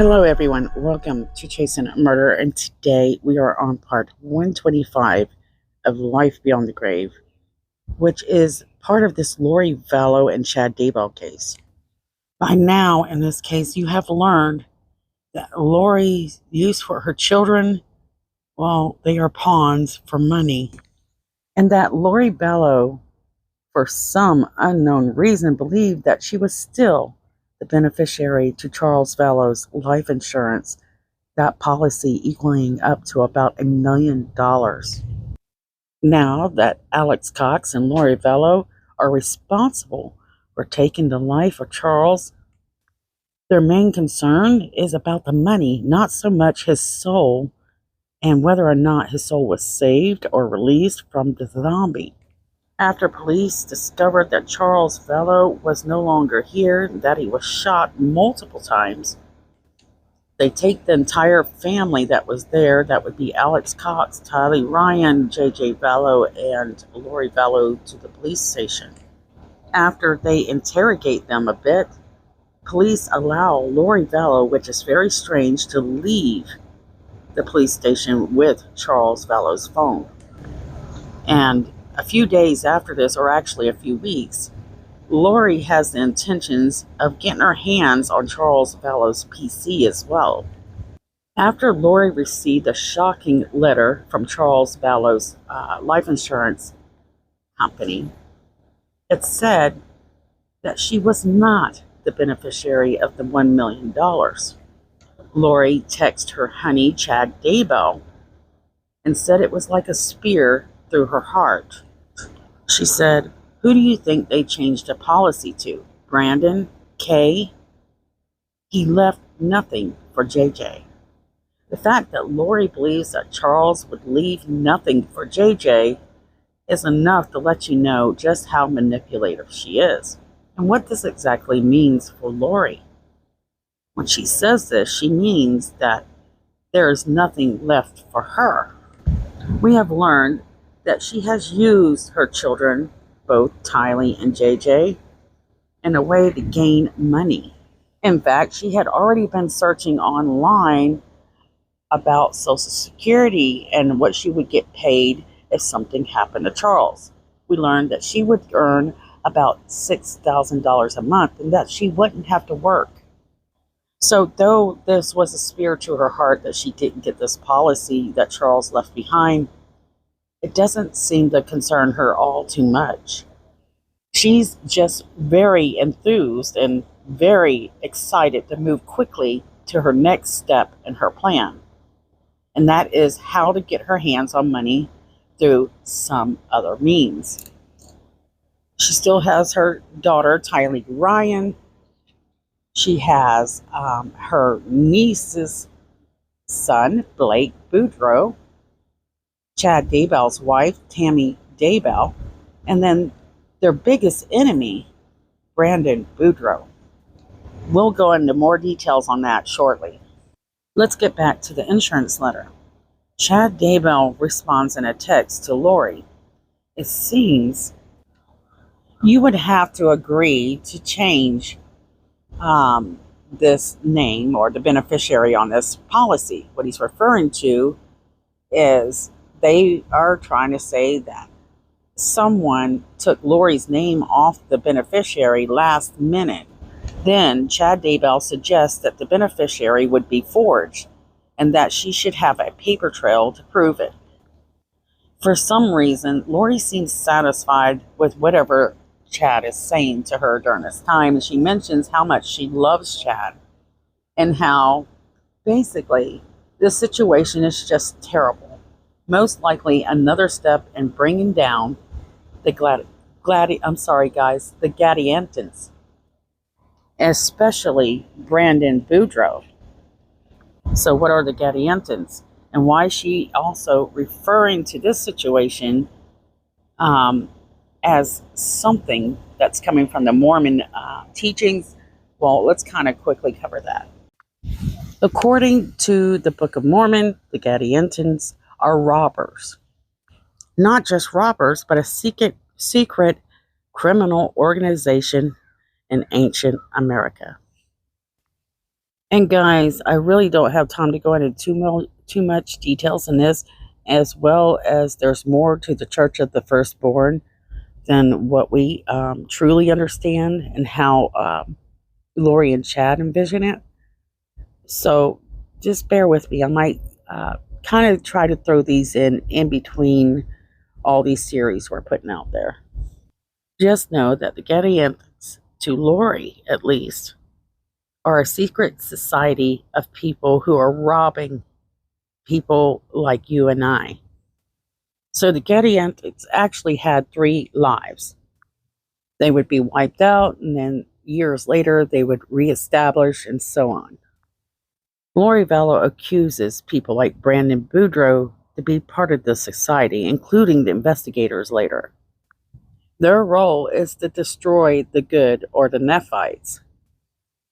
Hello everyone, welcome to Chasing Murder, and today we are on part 125 of Life Beyond the Grave, which is part of this Lori Vallow and Chad Daybell case. By now, in this case, you have learned that Lori's use for her children, well, they are pawns for money, and that Lori Vallow, for some unknown reason, believed that she was still the beneficiary to Charles Vallow's life insurance, that policy equaling up to about $1 million. Now that Alex Cox and Lori Vallow are responsible for taking the life of Charles, their main concern is about the money, not so much his soul and whether or not his soul was saved or released from the zombie. After police discovered that Charles Vallow was no longer here, that he was shot multiple times, they take the entire family that was there, that would be Alex Cox, Tylee Ryan, JJ Vallow, and Lori Vallow, to the police station. After they interrogate them a bit, police allow Lori Vallow, which is very strange, to leave the police station with Charles Vallow's phone. And a few days after this, or actually a few weeks, Lori has the intentions of getting her hands on Charles Vallow's PC as well. After Lori received a shocking letter from Charles Vallow's life insurance company, it said that she was not the beneficiary of the $1 million. Lori texted her honey, Chad Daybell, and said it was like a spear through her heart. She said, "Who do you think they changed the policy to? Brandon? Kay? He left nothing for JJ." The fact that Lori believes that Charles would leave nothing for JJ is enough to let you know just how manipulative she is, and what this exactly means for Lori. When she says this, she means that there is nothing left for her. We have learned that she has used her children, both Tylee and JJ, in a way to gain money. In fact, she had already been searching online about Social Security and what she would get paid if something happened to Charles. We learned that she would earn about $6,000 a month and that she wouldn't have to work. So though this was a spear to her heart that she didn't get this policy that Charles left behind, it doesn't seem to concern her all too much. She's just very enthused and very excited to move quickly to her next step in her plan. And that is how to get her hands on money through some other means. She still has her daughter, Tylee Ryan. She has her niece's son, Blake Boudreaux, Chad Daybell's wife, Tammy Daybell, and then their biggest enemy, Brandon Boudreaux. We'll go into more details on that shortly. Let's get back to the insurance letter. Chad Daybell responds in a text to Lori. It seems you would have to agree to change this name or the beneficiary on this policy. What he's referring to is they are trying to say that someone took Lori's name off the beneficiary last minute. Then Chad Daybell suggests that the beneficiary would be forged and that she should have a paper trail to prove it. For some reason, Lori seems satisfied with whatever Chad is saying to her during this time. She mentions how much she loves Chad and how basically this situation is just terrible. Most likely another step in bringing down the Gadiantons, especially Brandon Boudreaux. So what are the Gadiantons? And why is she also referring to this situation as something that's coming from the Mormon teachings? Well, let's kind of quickly cover that. According to the Book of Mormon, the Gadiantons are robbers. Not just robbers, but a secret criminal organization in ancient America. And guys, I really don't have time to go into too much details in this, as well as there's more to the Church of the Firstborn than what we truly understand and how Lori and Chad envision it. So just bear with me. I might kind of try to throw these in between all these series we're putting out there. Just know that the Gadians, to Lori at least, are a secret society of people who are robbing people like you and I. So the Gadians actually had 3 lives. They would be wiped out, and then years later they would reestablish, and so on. Lori Vallow accuses people like Brandon Boudreaux to be part of the society, including the investigators later. Their role is to destroy the good, or the Nephites.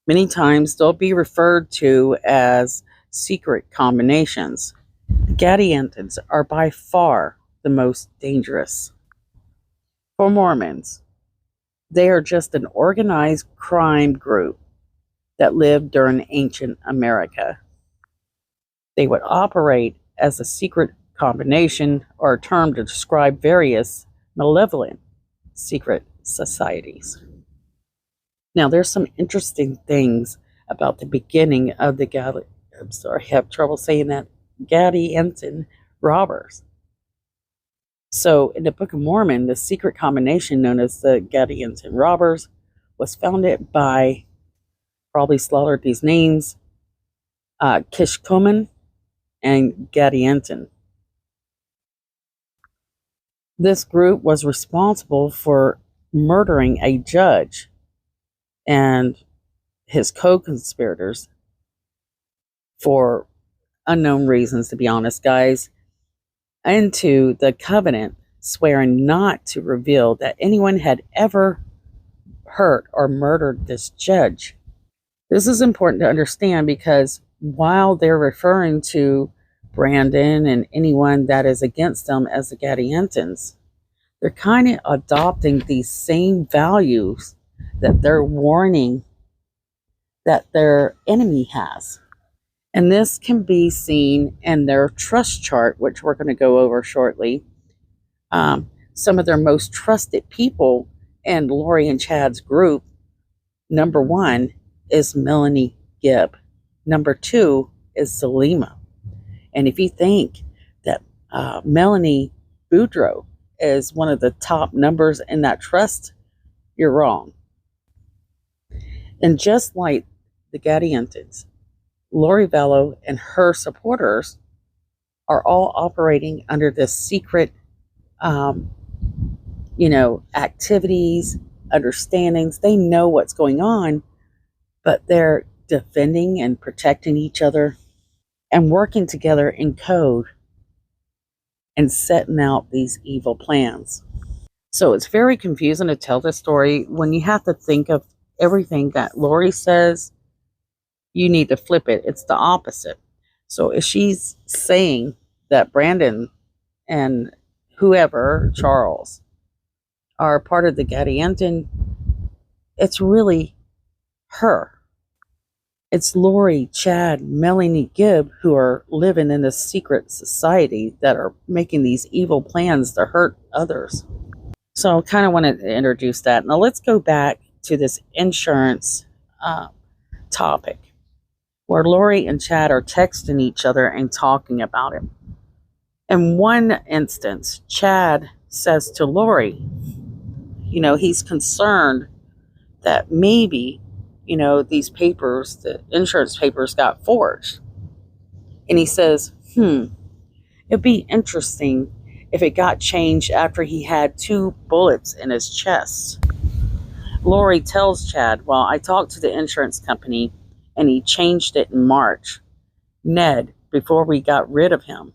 Many times they'll be referred to as secret combinations. The Gadiantons are by far the most dangerous. For Mormons, they are just an organized crime group that lived during ancient America. They would operate as a secret combination, or a term to describe various malevolent secret societies. Now, there's some interesting things about the beginning of the I have trouble saying that, Gadianton robbers. So, in the Book of Mormon, the secret combination known as the Gadianton robbers was founded by, probably slaughtered these names, Kishkumen and Gadianton. This group was responsible for murdering a judge and his co-conspirators for unknown reasons, to be honest, guys, into the covenant, swearing not to reveal that anyone had ever hurt or murdered this judge. This is important to understand because while they're referring to Brandon and anyone that is against them as the Gadiantons, they're kind of adopting these same values that they're warning that their enemy has. And this can be seen in their trust chart, which we're going to go over shortly. Some of their most trusted people in Lori and Chad's group, number 1 is Melenie Gibb. Number 2 is Zulema. And if you think that Melenie Boudreaux is one of the top numbers in that trust, you're wrong. And just like the Gadiantons, Lori Vallow and her supporters are all operating under this secret, activities, understandings. They know what's going on, but they're defending and protecting each other and working together in code and setting out these evil plans. So it's very confusing to tell this story when you have to think of everything that Lori says. You need to flip it. It's the opposite. So if she's saying that Brandon and whoever, Charles, are part of the Gadianton, it's really her. It's Lori, Chad, Melenie Gibb who are living in this secret society that are making these evil plans to hurt others. So I kind of wanted to introduce that. Now let's go back to this insurance topic, where Lori and Chad are texting each other and talking about it. In one instance, Chad says to Lori, he's concerned that maybe, these papers, the insurance papers, got forged. And he says, it'd be interesting if it got changed after he had 2 bullets in his chest. Lori tells Chad, well, I talked to the insurance company and he changed it in March. Ned, before we got rid of him.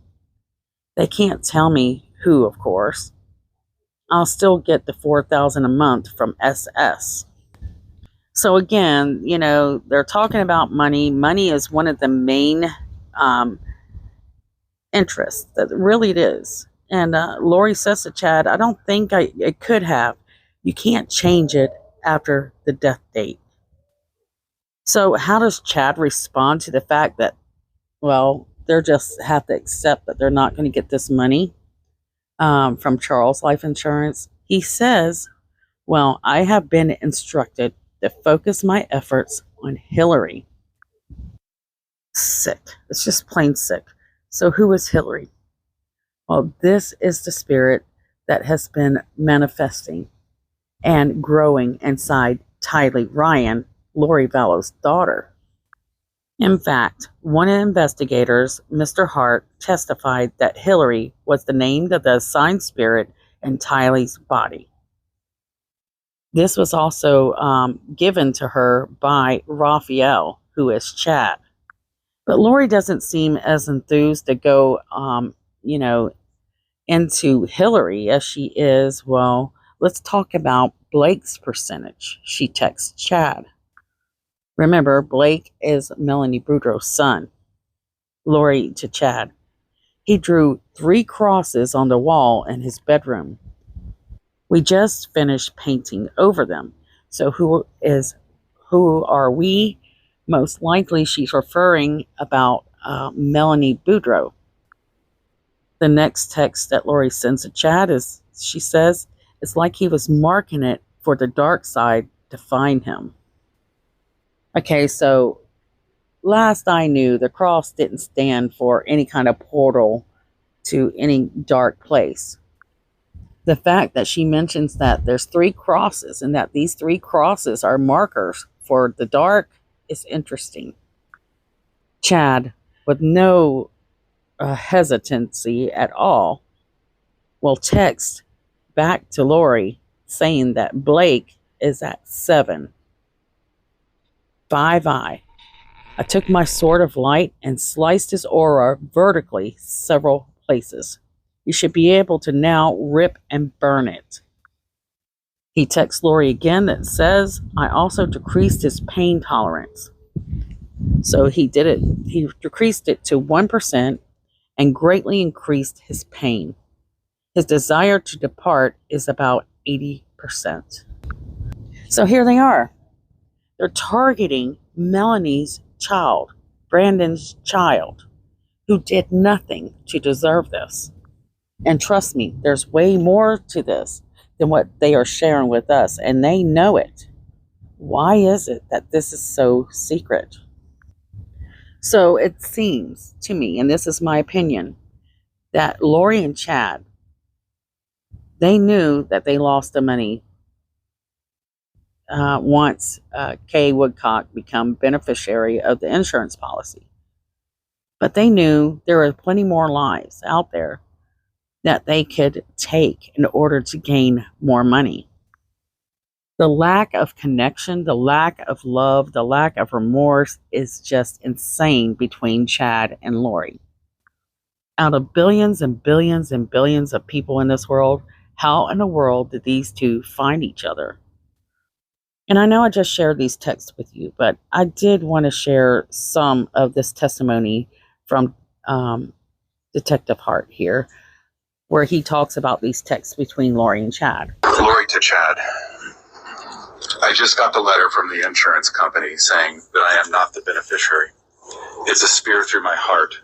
They can't tell me who, of course. I'll still get the $4,000 a month from SS. So again, they're talking about money. Money is one of the main interests. That really it is. And Lori says to Chad, I don't think it could have. You can't change it after the death date. So how does Chad respond to the fact that, well, they're just have to accept that they're not going to get this money from Charles Life Insurance? He says, well, I have been instructed to focus my efforts on Hillary. Sick. It's just plain sick. So who is Hillary? Well, this is the spirit that has been manifesting and growing inside Tylee Ryan, Lori Vallow's daughter. In fact, one of the investigators, Mr. Hart, testified that Hillary was the name of the assigned spirit in Tylee's body. This was also given to her by Raphael, who is Chad. But Lori doesn't seem as enthused to go, into Hillary as she is. Well, let's talk about Blake's percentage. She texts Chad. Remember, Blake is Melanie Boudreaux's son. Lori to Chad. He drew 3 crosses on the wall in his bedroom. We just finished painting over them. So who are we? Most likely she's referring about Melanie Boudreaux. The next text that Lori sends to Chad is, she says, it's like he was marking it for the dark side to find him. Okay, so last I knew, the cross didn't stand for any kind of portal to any dark place. The fact that she mentions that there's 3 crosses and that these 3 crosses are markers for the dark is interesting. Chad, with no hesitancy at all, will text back to Lori saying that Blake is at 7. 5-eye. I took my sword of light and sliced his aura vertically several places. You should be able to now rip and burn it. He texts Lori again that says, I also decreased his pain tolerance. So he did it. He decreased it to 1% and greatly increased his pain. His desire to depart is about 80%. So here they are. They're targeting Melanie's child, Brandon's child, who did nothing to deserve this. And trust me, there's way more to this than what they are sharing with us, and they know it. Why is it that this is so secret? So it seems to me, and this is my opinion, that Lori and Chad, they knew that they lost the money once Kay Woodcock became beneficiary of the insurance policy. But they knew there were plenty more lives out there that they could take in order to gain more money. The lack of connection, the lack of love, the lack of remorse is just insane between Chad and Lori. Out of billions and billions and billions of people in this world, how in the world did these two find each other? And I know I just shared these texts with you, but I did want to share some of this testimony from Detective Hart here, where he talks about these texts between Lori and Chad. Lori to Chad. I just got the letter from the insurance company saying that I am not the beneficiary. It's a spear through my heart.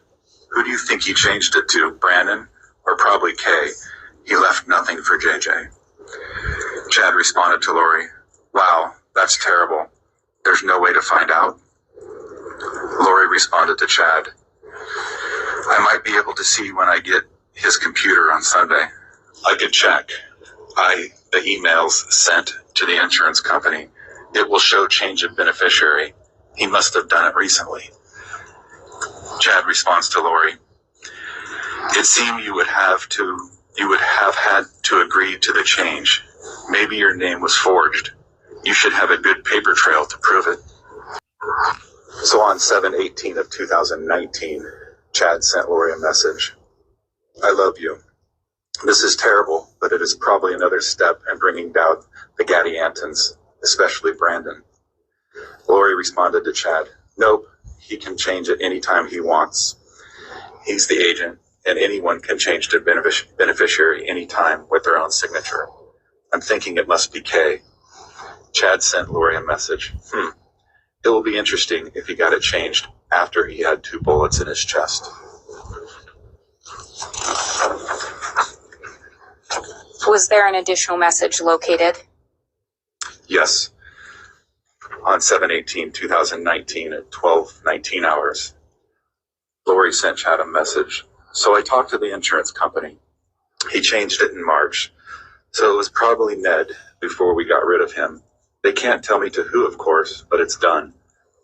Who do you think he changed it to, Brandon? Or probably Kay? He left nothing for JJ. Chad responded to Lori, wow, that's terrible. There's no way to find out? Lori responded to Chad, I might be able to see when I get his computer on Sunday. I could check. The emails sent to the insurance company. It will show change of beneficiary. He must have done it recently. Chad responds to Lori, it seemed you would have had to agree to the change. Maybe your name was forged. You should have a good paper trail to prove it. So on 7/18 of 2019, Chad sent Lori a message. I love you. This is terrible, but it is probably another step in bringing down the Gadiantons, especially Brandon. Lori responded to Chad, nope, he can change it anytime he wants. He's the agent, and anyone can change to beneficiary anytime with their own signature. I'm thinking it must be Kay. Chad sent Lori a message. It will be interesting if he got it changed after he had 2 bullets in his chest. Was there an additional message located? Yes. On 7/18/2019 at 12:19 hours, Lori sent Chad a message. So I talked to the insurance company. He changed it in March. So it was probably Ned before we got rid of him. They can't tell me to who, of course, but it's done.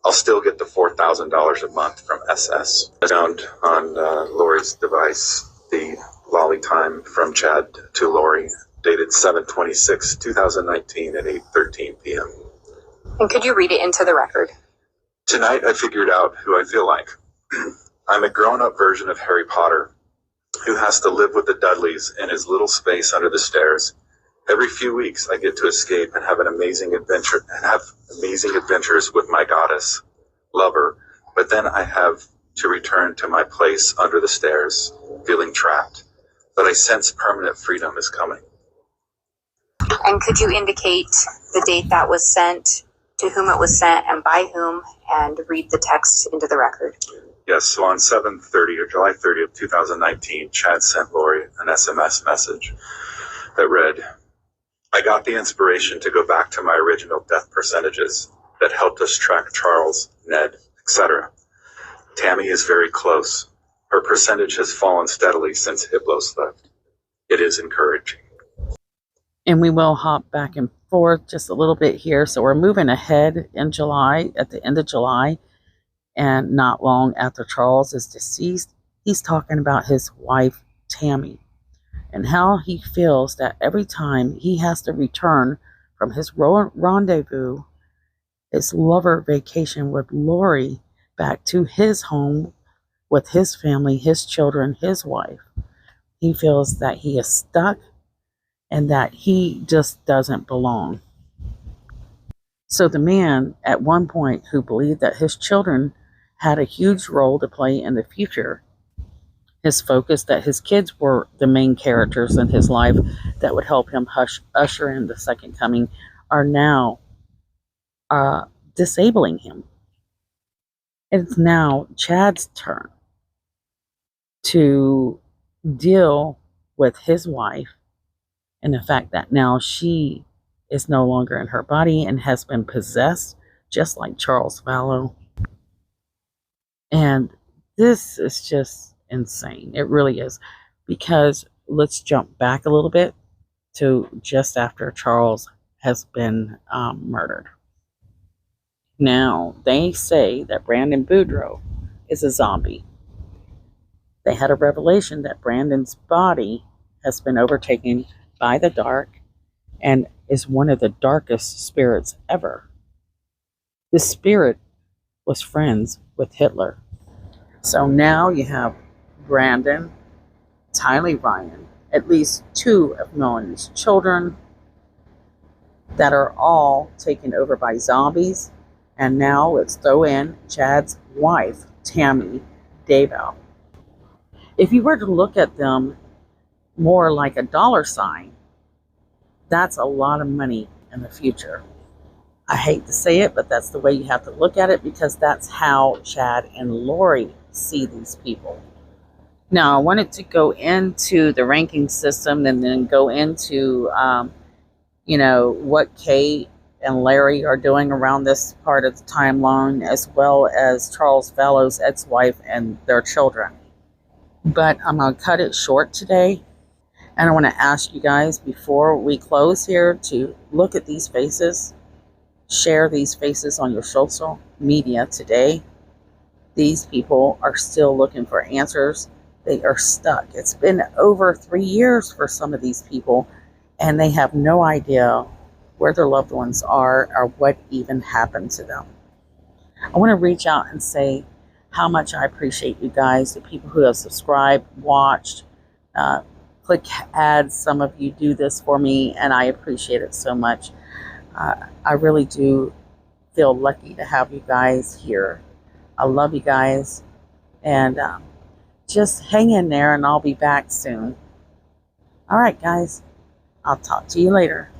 I'll still get the $4,000 a month from SS. I found on Lori's device the lolly time from Chad to Lori, dated 7/26/2019 at 8:13 p.m. And could you read it into the record? Tonight I figured out who I feel like. I'm a grown-up version of Harry Potter who has to live with the Dudleys in his little space under the stairs. Every few weeks I get to escape and have amazing adventures with my goddess, lover, but then I have to return to my place under the stairs, feeling trapped. But I sense permanent freedom is coming. And could you indicate the date that was sent, to whom it was sent, and by whom, and read the text into the record? Yes, so on 7/30 or July 30th, 2019, Chad sent Lori an SMS message that read, I got the inspiration to go back to my original death percentages that helped us track Charles, Ned, etc. Tammy is very close. Her percentage has fallen steadily since Hiplos left. It is encouraging. And we will hop back and forth just a little bit here. So we're moving ahead in July, at the end of July, and not long after Charles is deceased, he's talking about his wife, Tammy, and how he feels that every time he has to return from his rendezvous, his lover vacation with Lori, back to his home with his family, his children, his wife, he feels that he is stuck and that he just doesn't belong. So the man at one point who believed that his children had a huge role to play in the future, his focus that his kids were the main characters in his life that would help him usher in the second coming, are now disabling him. It's now Chad's turn to deal with his wife and the fact that now she is no longer in her body and has been possessed, just like Charles Vallow. And this is just insane. It really is. Because let's jump back a little bit to just after Charles has been murdered. Now, they say that Brandon Boudreaux is a zombie. They had a revelation that Brandon's body has been overtaken by the dark and is one of the darkest spirits ever. This spirit was friends with Hitler. So now you have Brandon, Tylee Ryan, at least 2 of Melanie's children that are all taken over by zombies. And now let's throw in Chad's wife, Tammy Daybell. If you were to look at them more like a dollar sign, that's a lot of money in the future. I hate to say it, but that's the way you have to look at it, because that's how Chad and Lori see these people. Now, I wanted to go into the ranking system and then go into, what Kate and Larry are doing around this part of the timeline, as well as Charles Vallow's ex-wife and their children. But I'm going to cut it short today. And I want to ask you guys before we close here to look at these faces. Share these faces on your social media today. These people are still looking for answers. They are stuck. It's been over 3 years for some of these people, and they have no idea where their loved ones are or what even happened to them. I want to reach out and say how much I appreciate you guys, the people who have subscribed, watched, click ads. Some of you do this for me, and I appreciate it so much. I really do feel lucky to have you guys here. I love you guys, and just hang in there, and I'll be back soon. All right, guys, I'll talk to you later.